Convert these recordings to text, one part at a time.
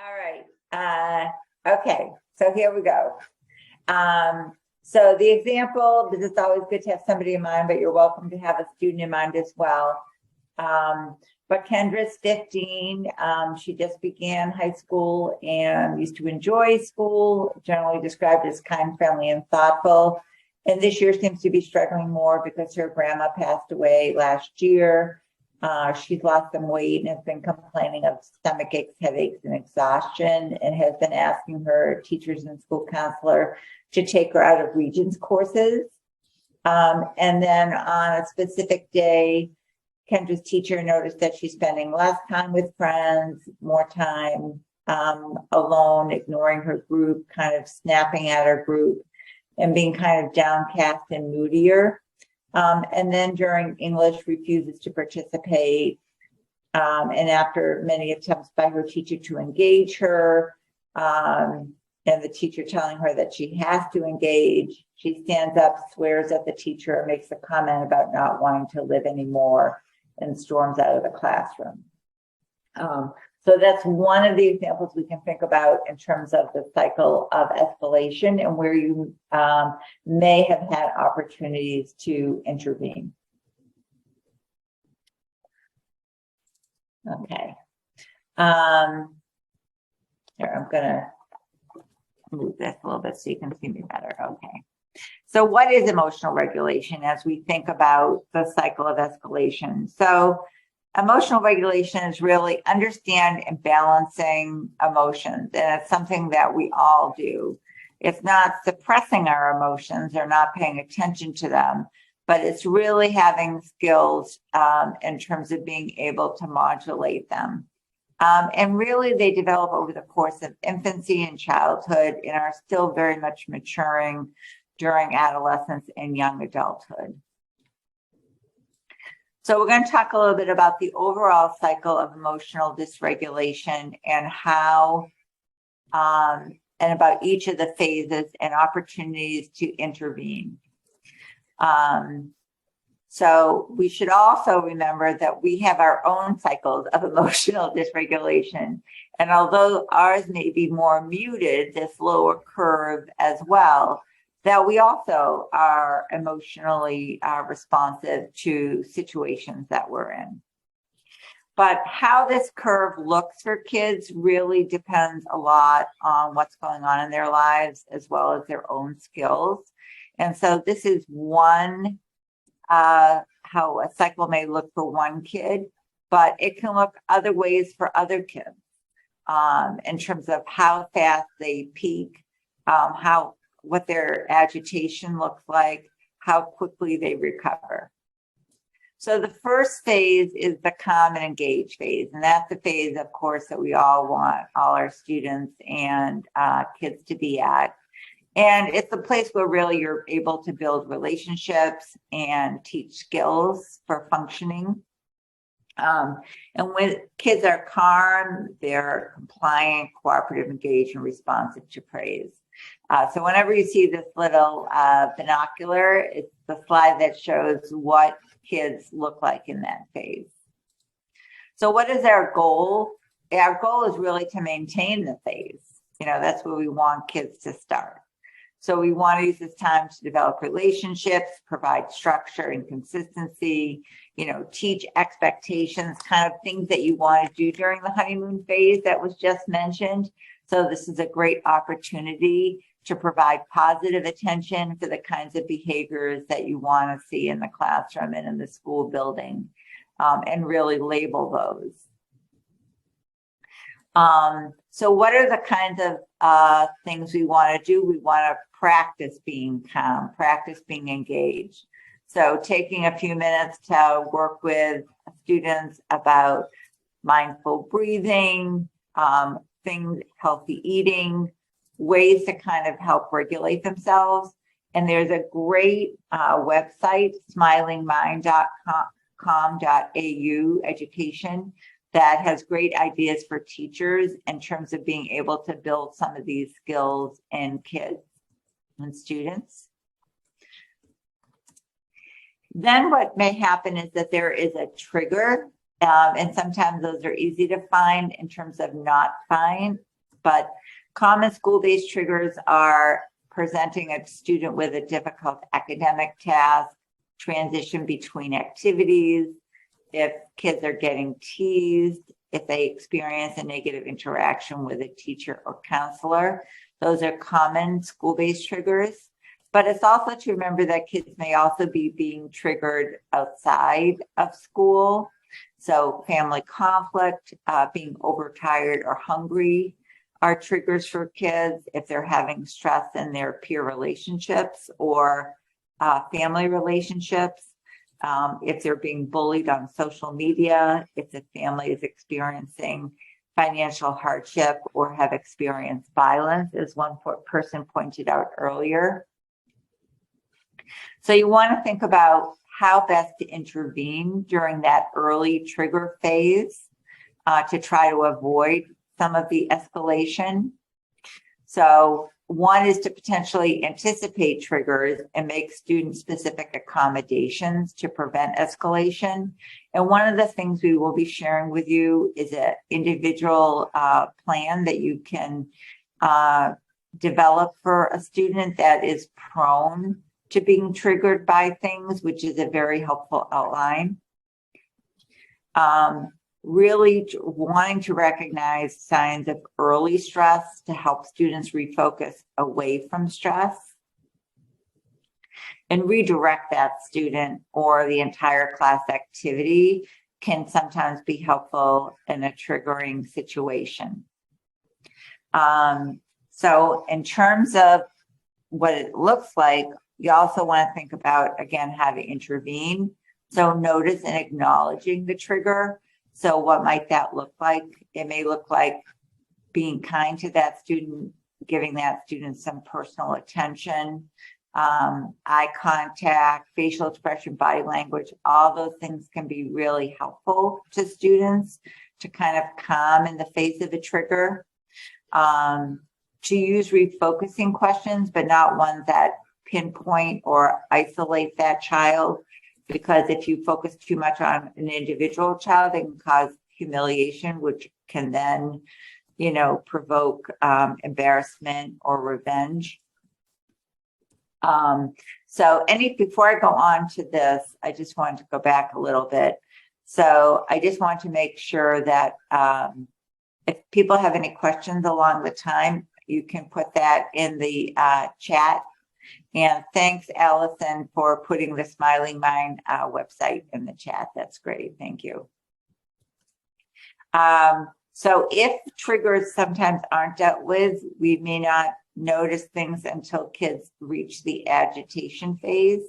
All right. Okay, so here we go. So the example, because it's always good to have somebody in mind, but you're welcome to have a student in mind as well. But Kendra's 15. She just began high school and used to enjoy school, generally described as kind, friendly, and thoughtful. And this year seems to be struggling more because her grandma passed away last year. She's lost some weight and has been complaining of stomach aches, headaches, and exhaustion, and has been asking her teachers and school counselor to take her out of Regents courses. And then on a specific day, Kendra's teacher noticed that she's spending less time with friends, more time alone, ignoring her group, kind of snapping at her group, and being kind of downcast and moodier. And then during English, refuses to participate. And after many attempts by her teacher to engage her, and the teacher telling her that she has to engage, she stands up, swears at the teacher, makes a comment about not wanting to live anymore, and storms out of the classroom. So that's one of the examples we can think about in terms of the cycle of escalation and where you may have had opportunities to intervene. Okay. Here, I'm gonna move this a little bit so you can see me better. Okay. So what is emotional regulation as we think about the cycle of escalation? So emotional regulation is really understand and balancing emotions, and it's something that we all do. It's not suppressing our emotions or not paying attention to them, but it's really having skills in terms of being able to modulate them. And really they develop over the course of infancy and childhood and are still very much maturing during adolescence and young adulthood. So we're going to talk a little bit about the overall cycle of emotional dysregulation and how, and about each of the phases and opportunities to intervene. So we should also remember that we have our own cycles of emotional dysregulation. And although ours may be more muted, this lower curve as well, that we also are emotionally responsive to situations that we're in. But how this curve looks for kids really depends a lot on what's going on in their lives as well as their own skills. And so this is one, how a cycle may look for one kid, but it can look other ways for other kids in terms of how fast they peak, what their agitation looks like, how quickly they recover. So the first phase is the calm and engage phase. And that's the phase, of course, that we all want all our students and kids to be at. And it's a place where really you're able to build relationships and teach skills for functioning. And when kids are calm, they're compliant, cooperative, engaged, and responsive to praise. So whenever you see this little binocular, it's the slide that shows what kids look like in that phase. So what is our goal? Our goal is really to maintain the phase. You know, that's where we want kids to start. So we want to use this time to develop relationships, provide structure and consistency, you know, teach expectations, kind of things that you want to do during the honeymoon phase that was just mentioned. So this is a great opportunity to provide positive attention for the kinds of behaviors that you want to see in the classroom and in the school building, and really label those. So what are the kinds of things we want to do? We want to practice being calm, practice being engaged. So taking a few minutes to work with students about mindful breathing, things, healthy eating, ways to kind of help regulate themselves. And there's a great website, smilingmind.com.au education, that has great ideas for teachers in terms of being able to build some of these skills in kids and students. Then what may happen is that there is a trigger, and sometimes those are easy to find in terms of not but common school-based triggers are presenting a student with a difficult academic task, transition between activities, if kids are getting teased, if they experience a negative interaction with a teacher or counselor. Those are common school-based triggers. But it's also to remember that kids may also be being triggered outside of school. So family conflict, being overtired or hungry are triggers for kids if they're having stress in their peer relationships or family relationships. If they're being bullied on social media, if the family is experiencing financial hardship or have experienced violence, as one person pointed out earlier. So you want to think about how best to intervene during that early trigger phase to try to avoid some of the escalation. So one is to potentially anticipate triggers and make student-specific accommodations to prevent escalation. And one of the things we will be sharing with you is an individual plan that you can develop for a student that is prone to being triggered by things, which is a very helpful outline. Really wanting to recognize signs of early stress to help students refocus away from stress and redirect that student or the entire class activity can sometimes be helpful in a triggering situation. So in terms of what it looks like, you also want to think about, again, how to intervene. So notice and acknowledging the trigger. So what might that look like? It may look like being kind to that student, giving that student some personal attention, eye contact, facial expression, body language. All those things can be really helpful to students to kind of calm in the face of a trigger. To use refocusing questions, but not ones that pinpoint or isolate that child. Because if you focus too much on an individual child, it can cause humiliation, which can then, provoke embarrassment or revenge. Before I go on to this, I just wanted to go back a little bit. So I just want to make sure that if people have any questions along the time, you can put that in the chat. And thanks, Allison, for putting the Smiling Mind website in the chat. That's great. Thank you. So if triggers sometimes aren't dealt with, we may not notice things until kids reach the agitation phase.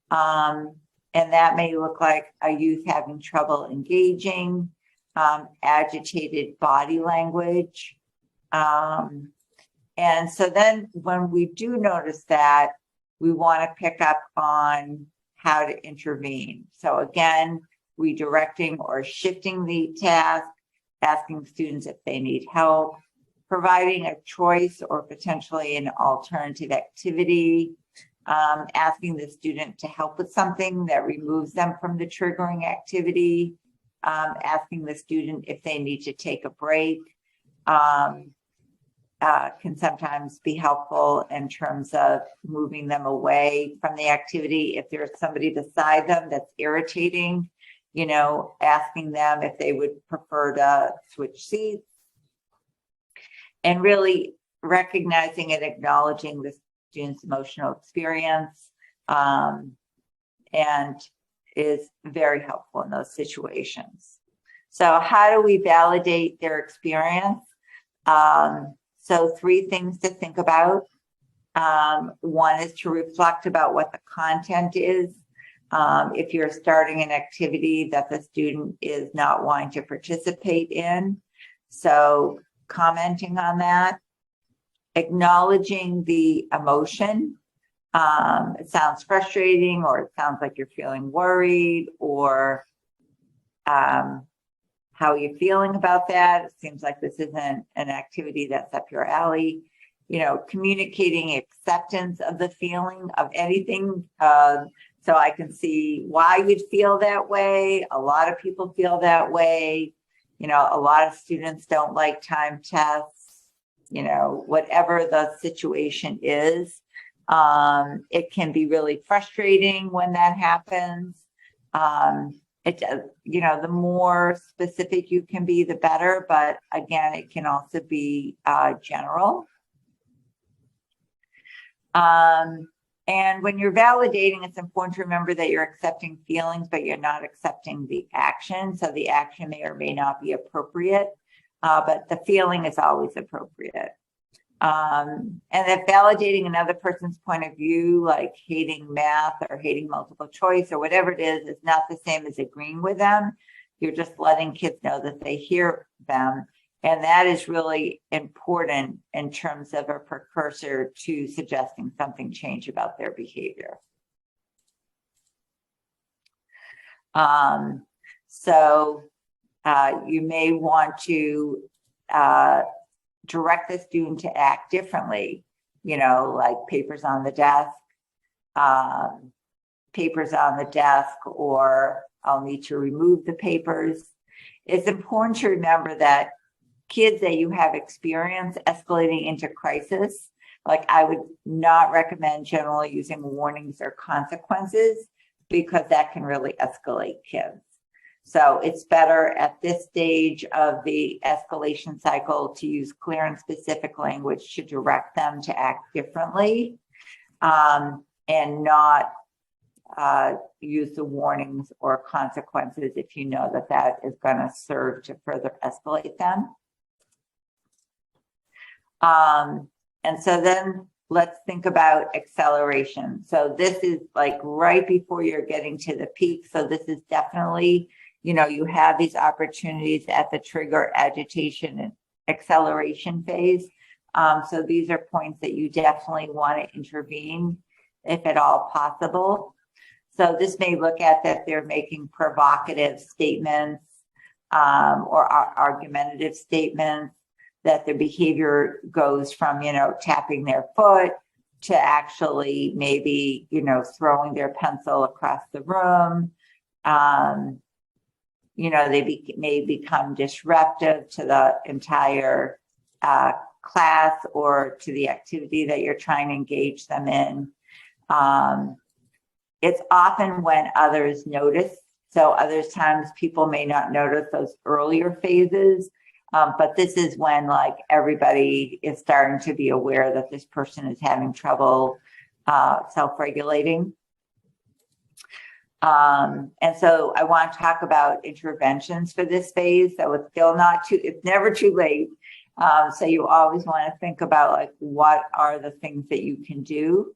And that may look like a youth having trouble engaging, agitated body language. And so then when we do notice that, we want to pick up on how to intervene. So again, redirecting or shifting the task, asking students if they need help, providing a choice or potentially an alternative activity, asking the student to help with something that removes them from the triggering activity, asking the student if they need to take a break, can sometimes be helpful in terms of moving them away from the activity. If there's somebody beside them that's irritating, asking them if they would prefer to switch seats, and really recognizing and acknowledging the student's emotional experience, and is very helpful in those situations. So how do we validate their experience? So 3 things to think about. One is to reflect about what the content is. If you're starting an activity that the student is not wanting to participate in, so commenting on that, acknowledging the emotion. It sounds frustrating, or it sounds like you're feeling worried, or how are you feeling about that? It seems like this isn't an activity that's up your alley. Communicating acceptance of the feeling of anything. So I can see why you'd feel that way. A lot of people feel that way. A lot of students don't like time tests. whatever the situation is. It can be really frustrating when that happens. The more specific you can be, the better. But again, it can also be general. And when you're validating, it's important to remember that you're accepting feelings, but you're not accepting the action. So the action may or may not be appropriate, but the feeling is always appropriate. And that validating another person's point of view, like hating math or hating multiple choice or whatever it is not the same as agreeing with them. You're just letting kids know that they hear them. And that is really important in terms of a precursor to suggesting something change about their behavior. So you may want to direct the student to act differently, like papers on the desk, or I'll need to remove the papers. It's important to remember that kids that you have experience escalating into crisis, like I would not recommend generally using warnings or consequences because that can really escalate kids. So it's better at this stage of the escalation cycle to use clear and specific language to direct them to act differently, and not use the warnings or consequences if you know that that is going to serve to further escalate them. And so then let's think about acceleration. So this is like right before you're getting to the peak. So this is definitely, you have these opportunities at the trigger, agitation, and acceleration phase. So these are points that you definitely want to intervene if at all possible. So this may look at that they're making provocative statements or argumentative statements, that their behavior goes from, tapping their foot to actually maybe, throwing their pencil across the room. They may become disruptive to the entire class or to the activity that you're trying to engage them in. It's often when others notice. So other times people may not notice those earlier phases. But this is when everybody is starting to be aware that this person is having trouble self-regulating. And so I want to talk about interventions for this phase. So it's never too late. So you always want to think about what are the things that you can do.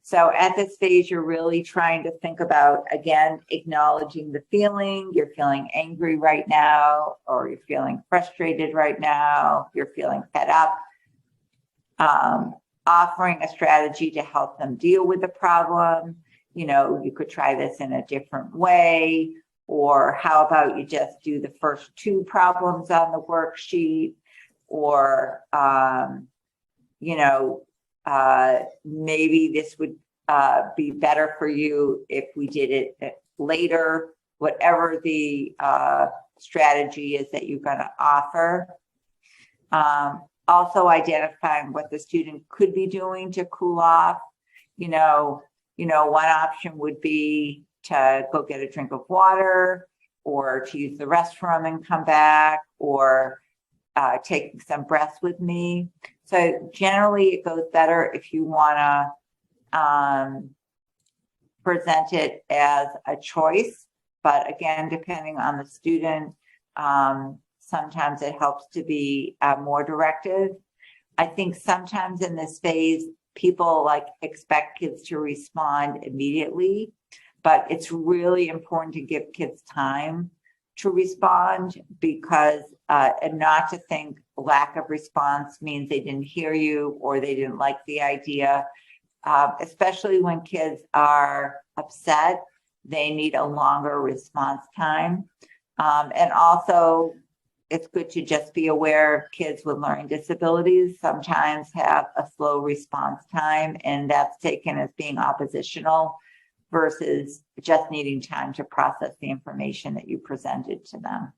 So at this phase, you're really trying to think about, again, acknowledging the feeling. You're feeling angry right now, or you're feeling frustrated right now. You're feeling fed up. Offering a strategy to help them deal with the problem. You could try this in a different way, or how about you just do the first 2 problems on the worksheet, or, maybe this would be better for you if we did it later, whatever the strategy is that you're going to offer. Also identifying what the student could be doing to cool off. One option would be to go get a drink of water, or to use the restroom and come back, or taking some breaths with me. So generally it goes better if you want to present it as a choice, but again, depending on the student, sometimes it helps to be more directive. I think sometimes in this phase, people expect kids to respond immediately, but it's really important to give kids time to respond, because and not to think lack of response means they didn't hear you or they didn't like the idea. Especially when kids are upset, they need a longer response time. And also, it's good to just be aware kids with learning disabilities sometimes have a slow response time, and that's taken as being oppositional versus just needing time to process the information that you presented to them.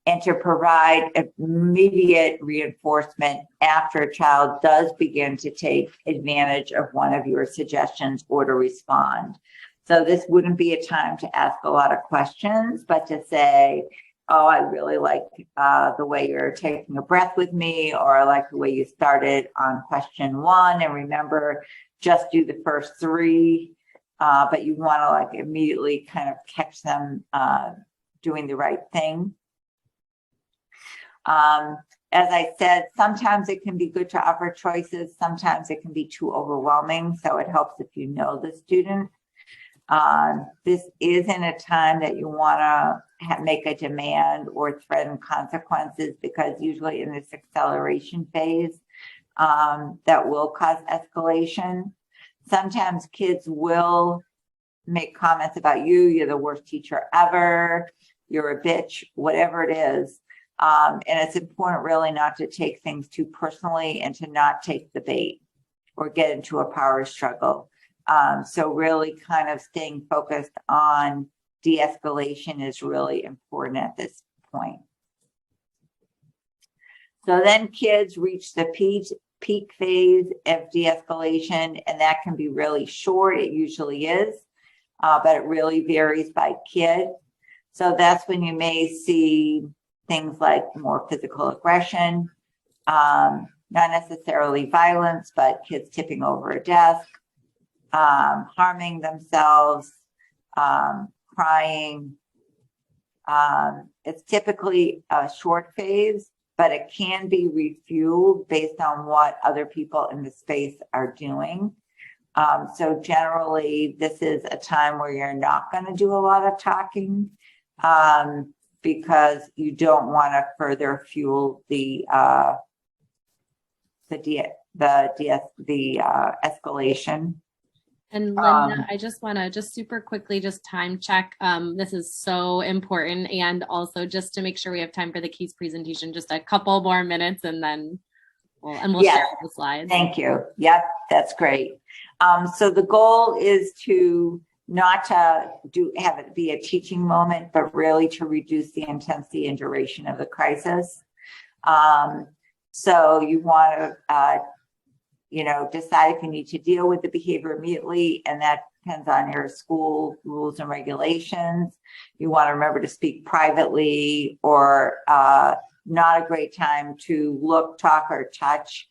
and to provide immediate reinforcement after a child does begin to take advantage of one of your suggestions or to respond. So this wouldn't be a time to ask a lot of questions, but to say, oh, I really like the way you're taking a breath with me, or I like the way you started on question 1. And remember, just do the first 3, but you want to like immediately kind of catch them doing the right thing. As I said, sometimes it can be good to offer choices. Sometimes it can be too overwhelming. So it helps if you know the student. This isn't a time that you want to make a demand or threaten consequences, because usually in this acceleration phase, that will cause escalation. Sometimes kids will make comments about you. You're the worst teacher ever. You're a bitch, whatever it is. And it's important really not to take things too personally and to not take the bait or get into a power struggle. So really kind of staying focused on de-escalation is really important at this point. So then kids reach the peak phase of de-escalation, and that can be really short. It usually is, but it really varies by kid. So that's when you may see things like more physical aggression, not necessarily violence, but kids tipping over a desk, harming themselves, crying. It's typically a short phase, but it can be refueled based on what other people in the space are doing. So generally, this is a time where you're not going to do a lot of talking, because you don't want to further fuel the escalation. And Linda, I just want to just super quickly just time check. This is so important, and also just to make sure we have time for the case presentation, just a couple more minutes, and then we'll share the slides. Thank you. Yep, that's great. So the goal is to not to have it be a teaching moment, but really to reduce the intensity and duration of the crisis. So you want to, decide if you need to deal with the behavior immediately, and that depends on your school rules and regulations. You want to remember to speak privately, or not a great time to look, talk, or touch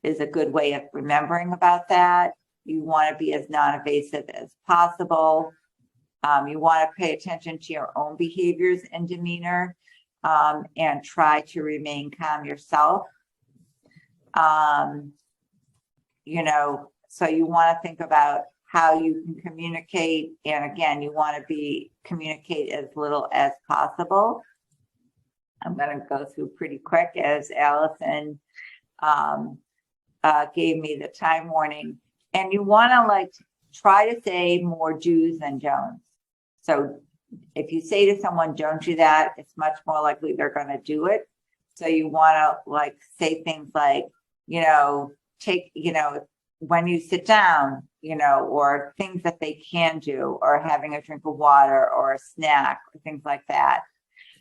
is a good way of remembering about that. You want to be as non-invasive as possible. You want to pay attention to your own behaviors and demeanor, and try to remain calm yourself. So you want to think about how you can communicate. And again, you want to communicate as little as possible. I'm going to go through pretty quick as Allison gave me the time warning. And you want to try to say more do's than don'ts. So if you say to someone, don't do that, it's much more likely they're going to do it. So you want to say things like, when you sit down, or things that they can do, or having a drink of water or a snack or things like that.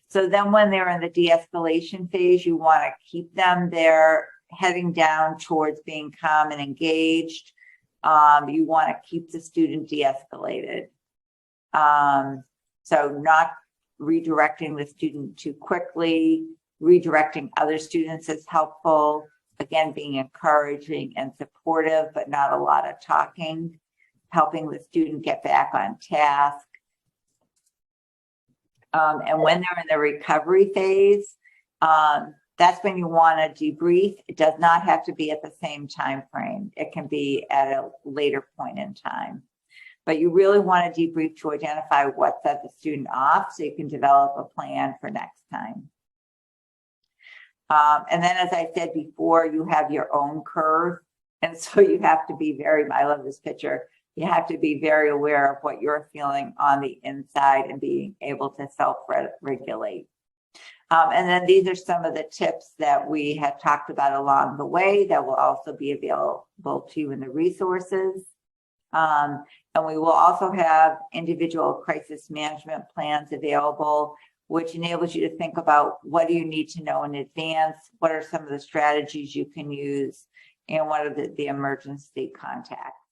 So then when they're in the de-escalation phase, you want to keep them there heading down towards being calm and engaged. You want to keep the student de-escalated. So not redirecting the student too quickly, redirecting other students is helpful. Again, being encouraging and supportive, but not a lot of talking, helping the student get back on task. And when they're in the recovery phase, that's when you want to debrief. It does not have to be at the same time frame. It can be at a later point in time. But you really want to debrief to identify what set the student off, so you can develop a plan for next time. And then, as I said before, you have your own curve. And so you have to be I love this picture. You have to be very aware of what you're feeling on the inside and being able to self-regulate. And then these are some of the tips that we have talked about along the way that will also be available to you in the resources. And we will also have individual crisis management plans available which enables you to think about what do you need to know in advance, what are some of the strategies you can use, and what are the emergency contacts.